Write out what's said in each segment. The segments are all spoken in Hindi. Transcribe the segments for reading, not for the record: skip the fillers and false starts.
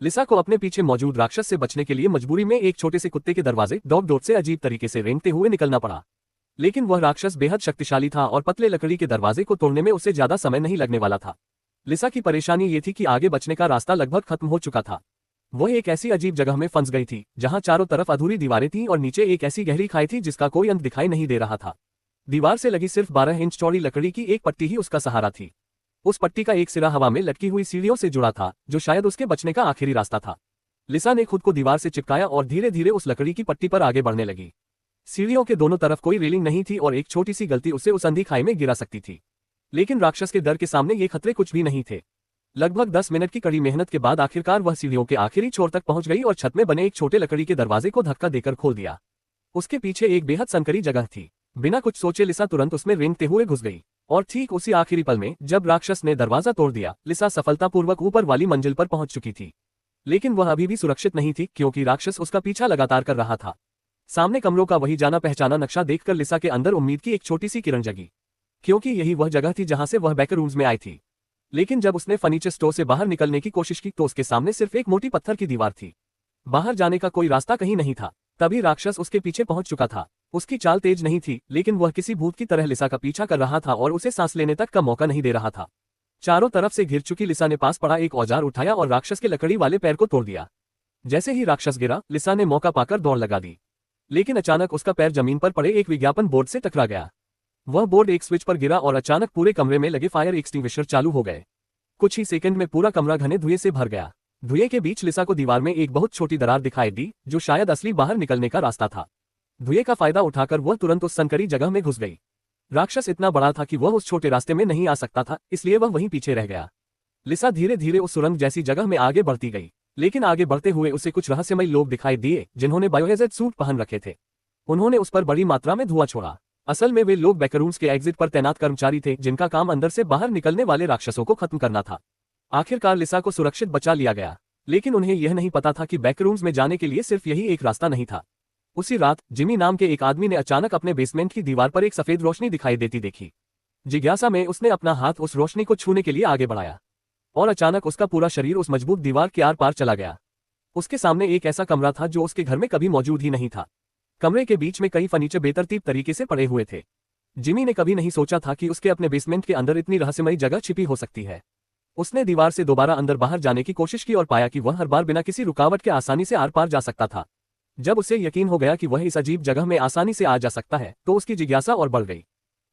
लिसा को अपने पीछे मौजूद राक्षस से बचने के लिए मजबूरी में एक छोटे से कुत्ते के दरवाजे डॉग डोर से अजीब तरीके से रेंगते हुए निकलना पड़ा। लेकिन वह राक्षस बेहद शक्तिशाली था और पतले लकड़ी के दरवाजे को तोड़ने में उसे ज्यादा समय नहीं लगने वाला था। लिसा की परेशानी ये थी कि आगे बचने का रास्ता लगभग खत्म हो चुका था। वह एक ऐसी अजीब जगह में फंस गई थी जहां चारों तरफ अधूरी दीवारें थीं और नीचे एक ऐसी गहरी खाई थी जिसका कोई अंत दिखाई नहीं दे रहा था। दीवार से लगी सिर्फ 12 इंच चौड़ी लकड़ी की एक पट्टी ही उसका सहारा थी। उस पट्टी का एक सिरा हवा में लटकी हुई सीढ़ियों से जुड़ा था, जो शायद उसके बचने का आखिरी रास्ता था। लिसा ने खुद को दीवार से चिपकाया और धीरे धीरे उस लकड़ी की पट्टी पर आगे बढ़ने लगी। सीढ़ियों के दोनों तरफ कोई रेलिंग नहीं थी और एक छोटी सी गलती उसे उस अंधी खाई में गिरा सकती थी। लेकिन राक्षस के डर के सामने ये खतरे कुछ भी नहीं थे। लगभग 10 मिनट की कड़ी मेहनत के बाद आखिरकार वह सीढ़ियों के आखिरी छोर तक पहुंच गई और छत में बने एक छोटे लकड़ी के दरवाजे को धक्का देकर खोल दिया। उसके पीछे एक बेहद संकरी जगह थी। बिना कुछ सोचे लिसा तुरंत उसमें रेंगते हुए घुस गई और ठीक उसी आखिरी पल में जब राक्षस ने दरवाजा तोड़ दिया, लिसा सफलतापूर्वक ऊपर वाली मंजिल पर पहुंच चुकी थी। लेकिन वह अभी भी सुरक्षित नहीं थी क्योंकि राक्षस उसका पीछा लगातार कर रहा था। सामने कमरों का वही जाना पहचाना नक्शा देखकर लिसा के अंदर उम्मीद की एक छोटी सी किरण जगी, क्योंकि यही वह जगह थी जहां से वह बैकरूम्स में आई थी। लेकिन जब उसने फर्नीचर स्टोर से बाहर निकलने की कोशिश की तो उसके सामने सिर्फ एक मोटी पत्थर की दीवार थी। बाहर जाने का कोई रास्ता कहीं नहीं था। तभी राक्षस उसके पीछे पहुंच चुका था। उसकी चाल तेज नहीं थी, लेकिन वह किसी भूत की तरह लिसा का पीछा कर रहा था और उसे सांस लेने तक का मौका नहीं दे रहा था। चारों तरफ से घिर चुकी लिसा ने पास पड़ा एक औजार उठाया और राक्षस के लकड़ी वाले पैर को तोड़ दिया। जैसे ही राक्षस गिरा, लिसा ने मौका पाकर दौड़ लगा दी। लेकिन अचानक उसका पैर जमीन पर पड़े एक विज्ञापन बोर्ड से टकरा गया। वह बोर्ड एक स्विच पर गिरा और अचानक पूरे कमरे में लगे फायर एक्सटिंग्विशर चालू हो गए। कुछ ही सेकंड में पूरा कमरा घने धुएं से भर गया। धुएं के बीच लिसा को दीवार में एक बहुत छोटी दरार दिखाई दी, जो शायद असली बाहर निकलने का रास्ता था। धुएं का फायदा उठाकर वह तुरंत उस संकरी जगह में घुस गई। राक्षस इतना बड़ा था कि वह उस छोटे रास्ते में नहीं आ सकता था, इसलिए वह वहीं पीछे रह गया। लिसा धीरे धीरे उस सुरंग जैसी जगह में आगे बढ़ती गई, लेकिन आगे बढ़ते हुए उसे कुछ रहस्यमयी लोग दिखाई दिए जिन्होंने बायोहैज़र्ड सूट पहन रखे थे। उन्होंने उस पर बड़ी मात्रा में धुआं छोड़ा। असल में वे लोग बैकरूम्स के एग्जिट पर तैनात कर्मचारी थे, जिनका काम अंदर से बाहर निकलने वाले राक्षसों को खत्म करना था। आखिरकार लिसा को सुरक्षित बचा लिया गया, लेकिन उन्हें यह नहीं पता था कि बैकरूम्स में जाने के लिए सिर्फ यही एक रास्ता नहीं था। उसी रात जिमी नाम के एक आदमी ने अचानक अपने बेसमेंट की दीवार पर एक सफेद रोशनी दिखाई देती देखी। जिज्ञासा में उसने अपना हाथ उस रोशनी को छूने के लिए आगे बढ़ाया और अचानक उसका पूरा शरीर उस मजबूत दीवार के आर पार चला गया। उसके सामने एक ऐसा कमरा था जो उसके घर में कभी मौजूद ही नहीं था। कमरे के बीच में कई फर्नीचर बेतरतीब तरीके से पड़े हुए थे। जिमी ने कभी नहीं सोचा था कि उसके अपने बेसमेंट के अंदर इतनी रहस्यमयी जगह छिपी हो सकती है। उसने दीवार से दोबारा अंदर बाहर जाने की कोशिश की और पाया कि वह हर बार बिना किसी रुकावट के आसानी से आर पार जा सकता था। जब उसे यकीन हो गया कि वह इस अजीब जगह में आसानी से आ जा सकता है, तो उसकी जिज्ञासा और बढ़ गई।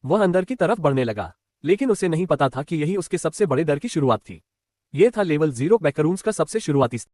वह अंदर की तरफ बढ़ने लगा, लेकिन उसे नहीं पता था कि यही उसके सबसे बड़े डर की शुरुआत थी। यह था लेवल 0 बैकरूम्स का सबसे शुरुआती